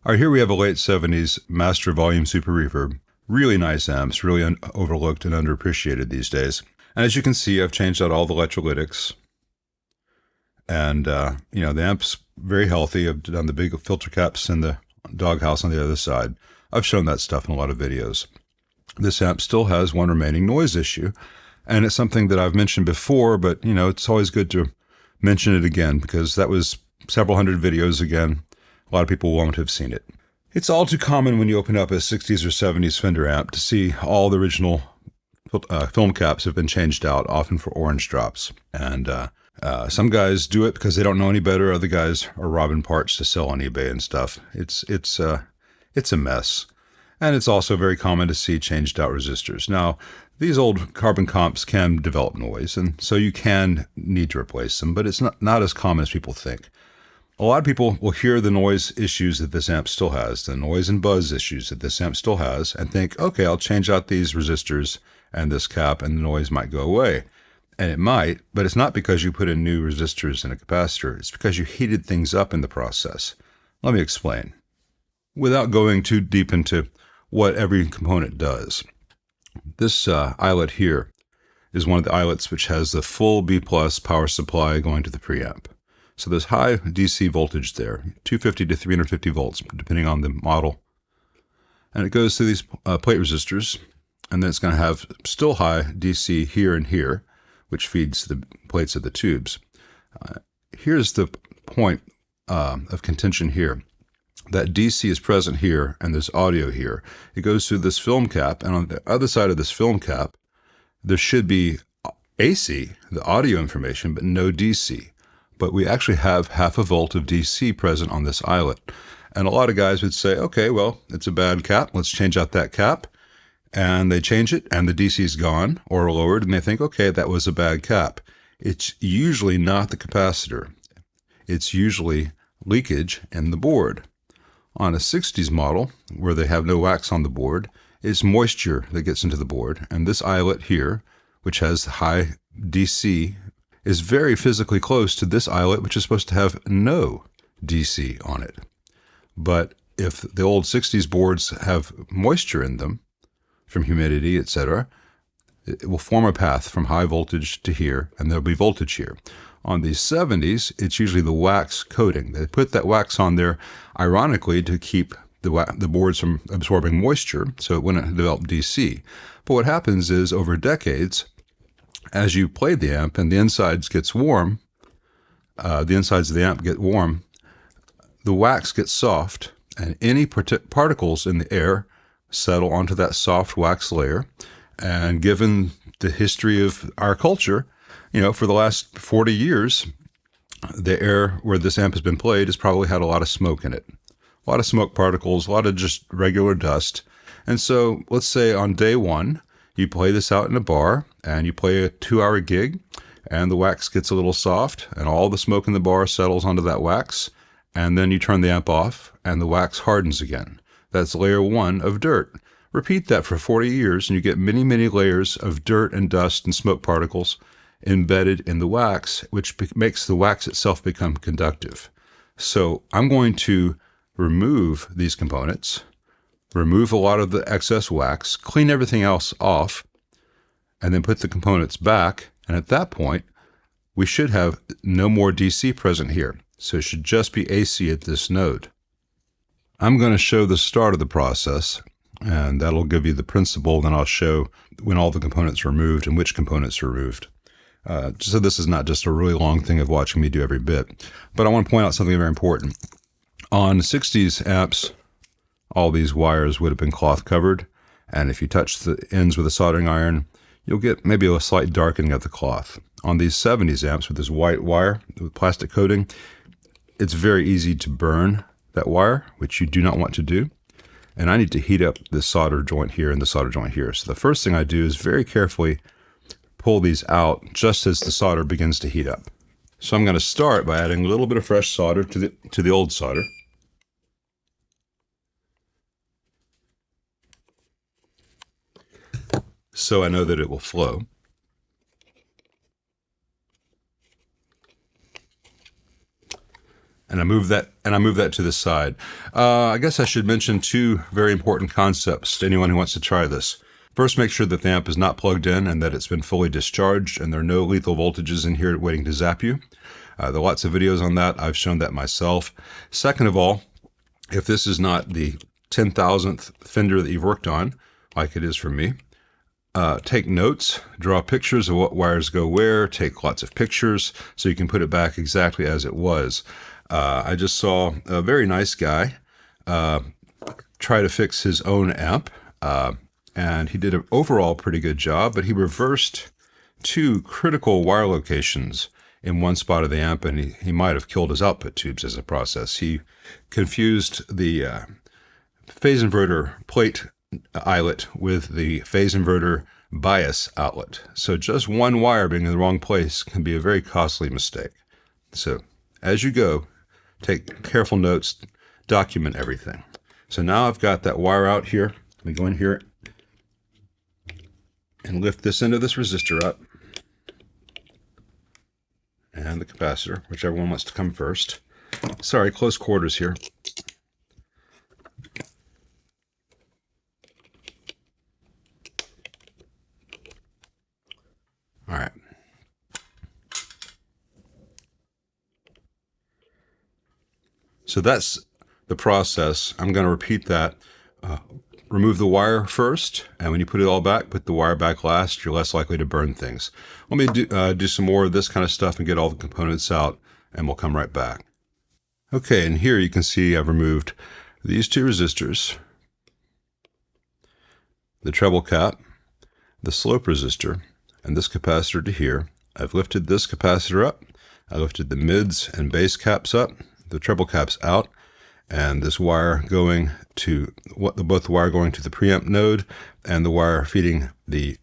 All right, here we have a late 70s Master Volume Super Reverb. Really nice amps, really overlooked and underappreciated these days. And as you can see, I've changed out all the electrolytics. And, the amp's very healthy. I've done the big filter caps and the doghouse on the other side. I've shown that stuff in a lot of videos. This amp still has one remaining noise issue. And it's something that I've mentioned before, but, it's always good to mention it again because that was several hundred videos again. A lot of people won't have seen it. It's all too common when you open up a 60s or 70s Fender amp to see all the original film caps have been changed out, often for orange drops. And some guys do it because they don't know any better. Other guys are robbing parts to sell on eBay and stuff. It's a mess. And it's also very common to see changed out resistors. Now, these old carbon comps can develop noise, and so you can need to replace them, but it's not as common as people think. A lot of people will hear the noise issues that this amp still has, the noise and buzz issues that this amp still has, and think, okay, I'll change out these resistors and this cap and the noise might go away. And it might, but it's not because you put in new resistors and a capacitor. It's because you heated things up in the process. Let me explain. Without going too deep into what every component does. This eyelet here is one of the eyelets which has the full B+ power supply going to the preamp. So there's high DC voltage there, 250 to 350 volts, depending on the model. And it goes through these plate resistors, and then it's going to have still high DC here and here, which feeds the plates of the tubes. Here's the point of contention here. That DC is present here, and there's audio here. It goes through this film cap, and on the other side of this film cap, there should be AC, the audio information, but no DC. But we actually have half a volt of DC present on this eyelet. And a lot of guys would say, okay, well, it's a bad cap. Let's change out that cap. And they change it, and the DC is gone or lowered, and they think, okay, that was a bad cap. It's usually not the capacitor. It's usually leakage in the board. On a 60s model, where they have no wax on the board, it's moisture that gets into the board. And this eyelet here, which has high DC, is very physically close to this eyelet, which is supposed to have no DC on it. But if the old 60s boards have moisture in them, from humidity, etc., it will form a path from high voltage to here, and there'll be voltage here. On these 70s, it's usually the wax coating. They put that wax on there, ironically, to keep the boards from absorbing moisture, so it wouldn't develop DC. But what happens is, over decades, as you play the amp and the insides gets warm, the insides of the amp get warm, the wax gets soft, and any particles in the air settle onto that soft wax layer. And given the history of our culture, for the last 40 years, the air where this amp has been played has probably had a lot of smoke in it. A lot of smoke particles, a lot of just regular dust. And so let's say on day one, you play this out in a bar and you play a 2-hour gig and the wax gets a little soft and all the smoke in the bar settles onto that wax. And then you turn the amp off and the wax hardens again. That's layer one of dirt. Repeat that for 40 years and you get many, many layers of dirt and dust and smoke particles embedded in the wax, which makes the wax itself become conductive. So I'm going to remove these components, remove a lot of the excess wax, clean everything else off, and then put the components back. And at that point, we should have no more DC present here. So it should just be AC at this node. I'm going to show the start of the process, and that'll give you the principle. Then I'll show when all the components are removed and which components are removed. So this is not just a really long thing of watching me do every bit, but I want to point out something very important. On 60s amps, all these wires would have been cloth covered, and if you touch the ends with a soldering iron, you'll get maybe a slight darkening of the cloth. On these 70s amps with this white wire with plastic coating, it's very easy to burn that wire, which you do not want to do. And I need to heat up this solder joint here and the solder joint here. So the first thing I do is very carefully pull these out just as the solder begins to heat up. So I'm going to start by adding a little bit of fresh solder to the old solder. So I know that it will flow. And I move that to the side. I guess I should mention two very important concepts to anyone who wants to try this. First, make sure that the amp is not plugged in and that it's been fully discharged and there are no lethal voltages in here waiting to zap you. There are lots of videos on that. I've shown that myself. Second of all, if this is not the 10,000th Fender that you've worked on, like it is for me, take notes, draw pictures of what wires go where, take lots of pictures so you can put it back exactly as it was. I just saw a very nice guy try to fix his own amp, and he did an overall pretty good job, but he reversed two critical wire locations in one spot of the amp, and he might have killed his output tubes as a process. He confused the phase inverter plate eyelet with the phase inverter bias outlet. So just one wire being in the wrong place can be a very costly mistake. So as you go, take careful notes, document everything. So now I've got that wire out here. Let me go in here and lift this end of this resistor up. And the capacitor, whichever one wants to come first. Sorry, close quarters here. All right. So that's the process. I'm going to repeat that. Remove the wire first, and when you put it all back, put the wire back last. You're less likely to burn things. Let me do some more of this kind of stuff and get all the components out, and we'll come right back. Okay, and here you can see I've removed these two resistors, the treble cap, the slope resistor, and this capacitor to here. I've lifted this capacitor up. I lifted the mids and base caps up, the treble caps out, and this wire going to both the wire going to the preamp node and the wire feeding the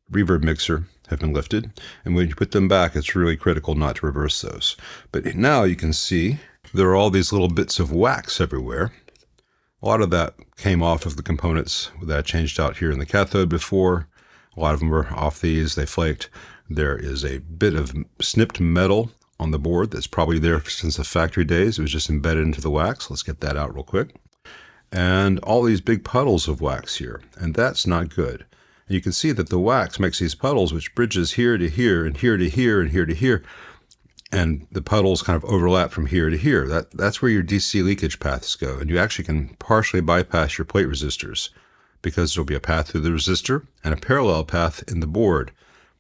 reverb mixer have been lifted. And when you put them back, it's really critical not to reverse those. But now you can see there are all these little bits of wax everywhere. A lot of that came off of the components that I changed out here in the cathode before. A lot of them were off these, they flaked. There is a bit of snipped metal on the board that's probably there since the factory days. It was just embedded into the wax. Let's get that out real quick. And all these big puddles of wax here, and that's not good. And you can see that the wax makes these puddles, which bridges here to here, and here to here, and here to here, and the puddles kind of overlap from here to here. That's where your DC leakage paths go, and you actually can partially bypass your plate resistors because there'll be a path through the resistor and a parallel path in the board,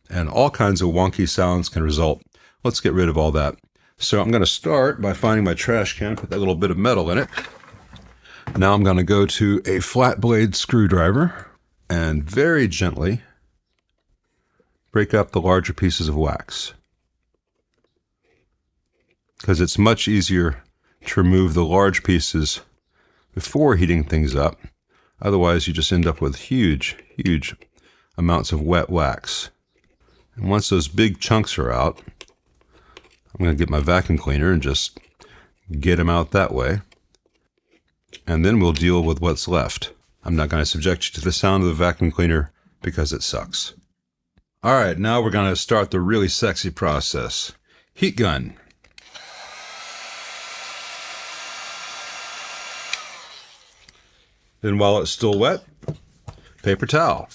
and all kinds of wonky sounds can result. Let's get rid of all that. So I'm going to start by finding my trash can, put that little bit of metal in it. Now I'm going to go to a flat blade screwdriver and very gently break up the larger pieces of wax, because it's much easier to remove the large pieces before heating things up. Otherwise, you just end up with huge amounts of wet wax. And once those big chunks are out, I'm going to get my vacuum cleaner and just get them out that way. And then we'll deal with what's left. I'm not going to subject you to the sound of the vacuum cleaner because it sucks. All right, now we're going to start the really sexy process. Heat gun. Then while it's still wet, paper towel.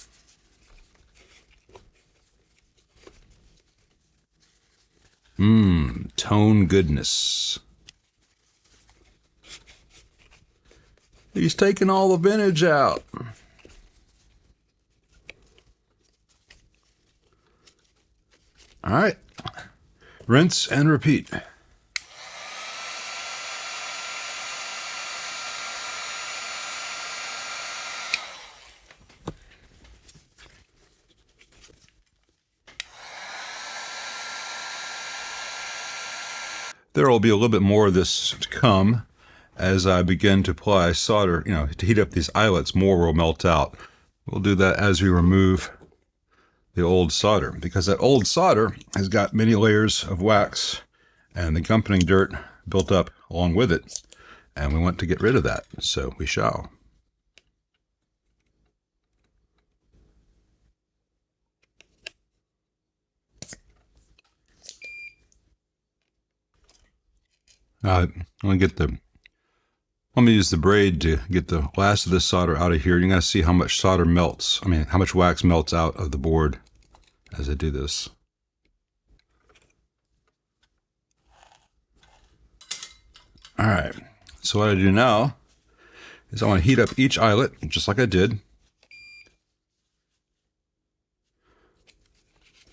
Tone goodness. He's taking all the vintage out. All right. Rinse and repeat. There will be a little bit more of this to come as I begin to apply solder, to heat up these eyelets. More will melt out. We'll do that as we remove the old solder, because that old solder has got many layers of wax and the accompanying dirt built up along with it. And we want to get rid of that, so we shall. I'm going to get let me use the braid to get the last of this solder out of here. You're going to see how much solder melts. I mean, how much wax melts out of the board as I do this. All right. So what I do now is I want to heat up each eyelet, just like I did.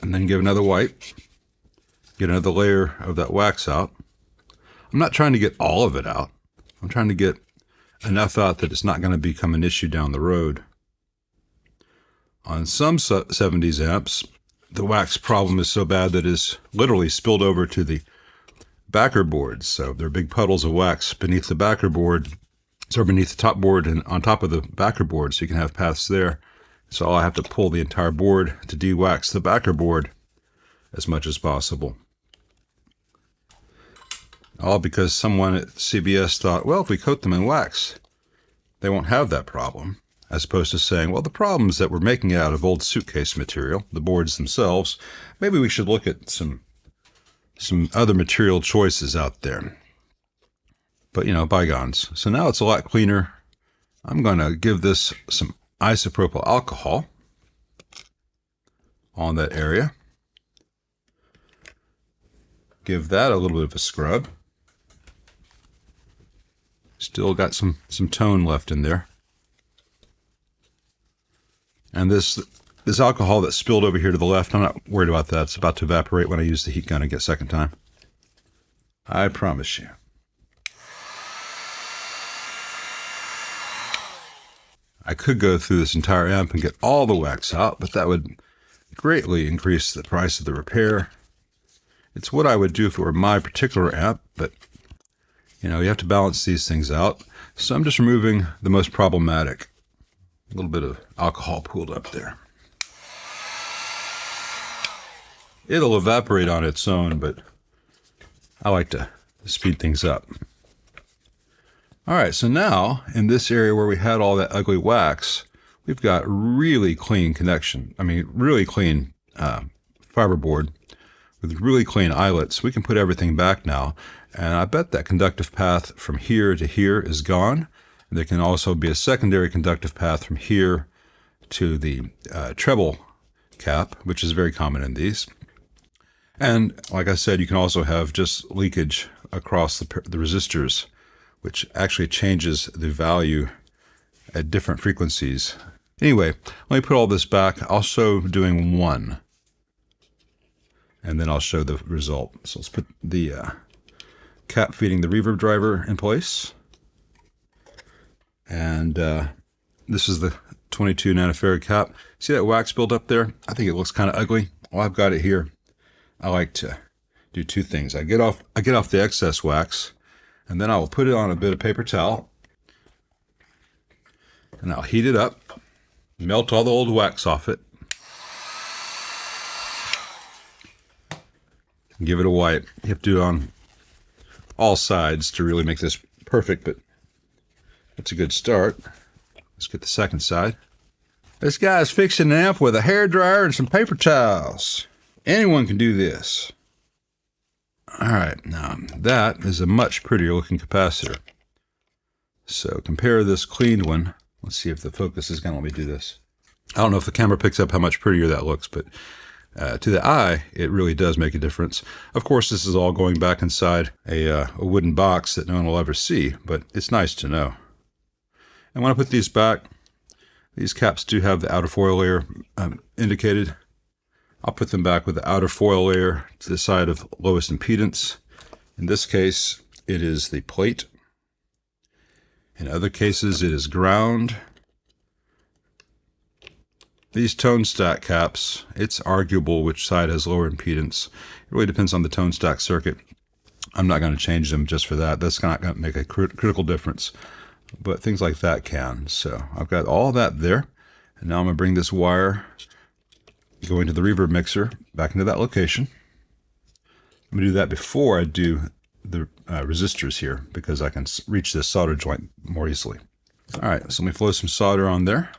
And then give another wipe. Get another layer of that wax out. I'm not trying to get all of it out. I'm trying to get enough out that it's not going to become an issue down the road. On some 70s amps, the wax problem is so bad that it's literally spilled over to the backer boards. So there are big puddles of wax beneath the backer board, so beneath the top board and on top of the backer board, so you can have paths there. So I have to pull the entire board to de-wax the backer board as much as possible. All because someone at CBS thought, well, if we coat them in wax, they won't have that problem. As opposed to saying, well, the problem is that we're making it out of old suitcase material, the boards themselves. Maybe we should look at some other material choices out there. But, you know, bygones. So now it's a lot cleaner. I'm going to give this some isopropyl alcohol on that area. Give that a little bit of a scrub. Still got some tone left in there. And this alcohol that spilled over here to the left, I'm not worried about that. It's about to evaporate when I use the heat gun again a second time. I promise you. I could go through this entire amp and get all the wax out, but that would greatly increase the price of the repair. It's what I would do if it were my particular amp, but you know, you have to balance these things out. So I'm just removing the most problematic. A little bit of alcohol pooled up there. It'll evaporate on its own, but I like to speed things up. All right, so now in this area where we had all that ugly wax, we've got really clean connection. I mean, really clean fiberboard with really clean eyelets. We can put everything back now. And I bet that conductive path from here to here is gone. There can also be a secondary conductive path from here to the treble cap, which is very common in these. And like I said, you can also have just leakage across the resistors, which actually changes the value at different frequencies. Anyway, let me put all this back. I'll show doing one, and then I'll show the result. So let's put the cap feeding the reverb driver in place. And this is the 22 nanofarad cap. See that wax build up there? I think it looks kind of ugly. Well, I've got it here. I like to do two things. I get off the excess wax, and then I will put it on a bit of paper towel, and I'll heat it up, melt all the old wax off it, and give it a wipe. You have to do it on all sides to really make this perfect, but that's a good start. Let's get the second side. This guy's fixing an amp with a hairdryer and some paper towels. Anyone can do this. All right, now that is a much prettier looking capacitor. So compare this cleaned one. Let's see if the focus is going to let me do this. I don't know if the camera picks up how much prettier that looks, but to the eye, it really does make a difference. Of course, this is all going back inside a wooden box that no one will ever see, but it's nice to know. And when I put these back, these caps do have the outer foil layer indicated. I'll put them back with the outer foil layer to the side of lowest impedance. In this case, it is the plate. In other cases, it is ground. These tone stack caps, it's arguable which side has lower impedance. It really depends on the tone stack circuit. I'm not going to change them just for that. That's not going to make a critical difference. But things like that can. So I've got all that there. And now I'm going to bring this wire going to the reverb mixer back into that location. I'm going to do that before I do the resistors here, because I can reach this solder joint more easily. All right, so let me flow some solder on there.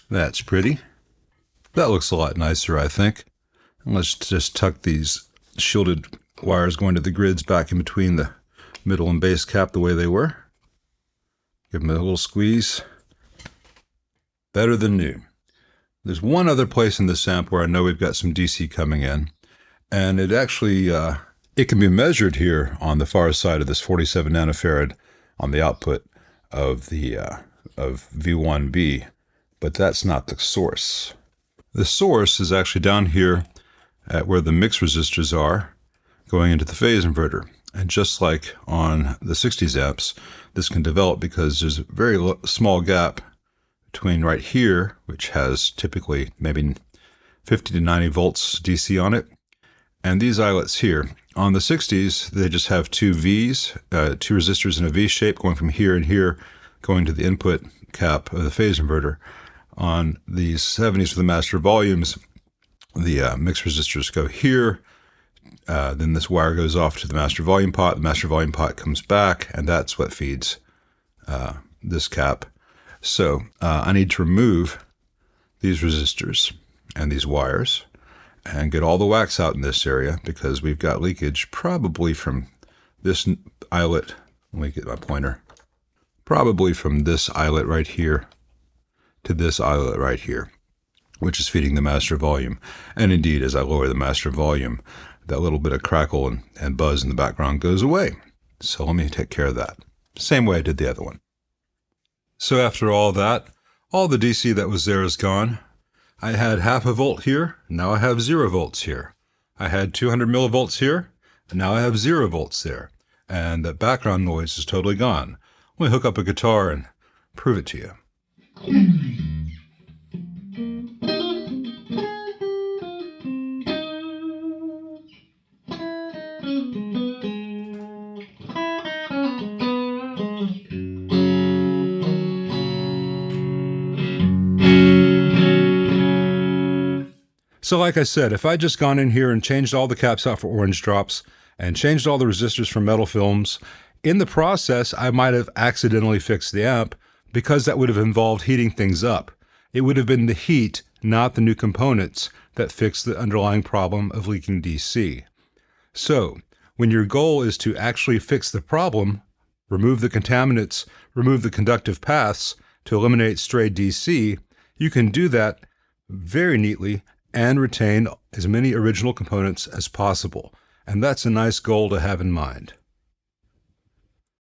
That's pretty. That looks a lot nicer, I think. And let's just tuck these shielded wires going to the grids back in between the middle and base cap the way they were. Give them a little squeeze. Better than new. There's one other place in this amp where I know we've got some DC coming in, and it actually it can be measured here on the far side of this 47 nanofarad on the output of the of V1B, but that's not the source. The source is actually down here at where the mix resistors are going into the phase inverter. And just like on the 60s amps, this can develop because there's a very small gap between right here, which has typically maybe 50 to 90 volts DC on it, and these eyelets here. On the 60s, they just have two Vs, two resistors in a V shape going from here and here, going to the input cap of the phase inverter. On the 70s with the master volumes, the mix resistors go here, then this wire goes off to the master volume pot, the master volume pot comes back, and that's what feeds this cap. So I need to remove these resistors and these wires and get all the wax out in this area because we've got leakage probably from this eyelet. Let me get my pointer. Probably from this eyelet right here to this eyelet right here, which is feeding the master volume. And indeed, as I lower the master volume, that little bit of crackle and buzz in the background goes away. So let me take care of that. Same way I did the other one. So after all that, all the DC that was there is gone. I had half a volt here, now I have 0 volts here. I had 200 millivolts here, and now I have 0 volts there. And that background noise is totally gone. Let me hook up a guitar and prove it to you. So like I said, if I just gone in here and changed all the caps out for orange drops and changed all the resistors for metal films, in the process, I might have accidentally fixed the amp because that would have involved heating things up. It would have been the heat, not the new components, that fixed the underlying problem of leaking DC. So when your goal is to actually fix the problem, remove the contaminants, remove the conductive paths to eliminate stray DC, you can do that very neatly and retain as many original components as possible. And that's a nice goal to have in mind.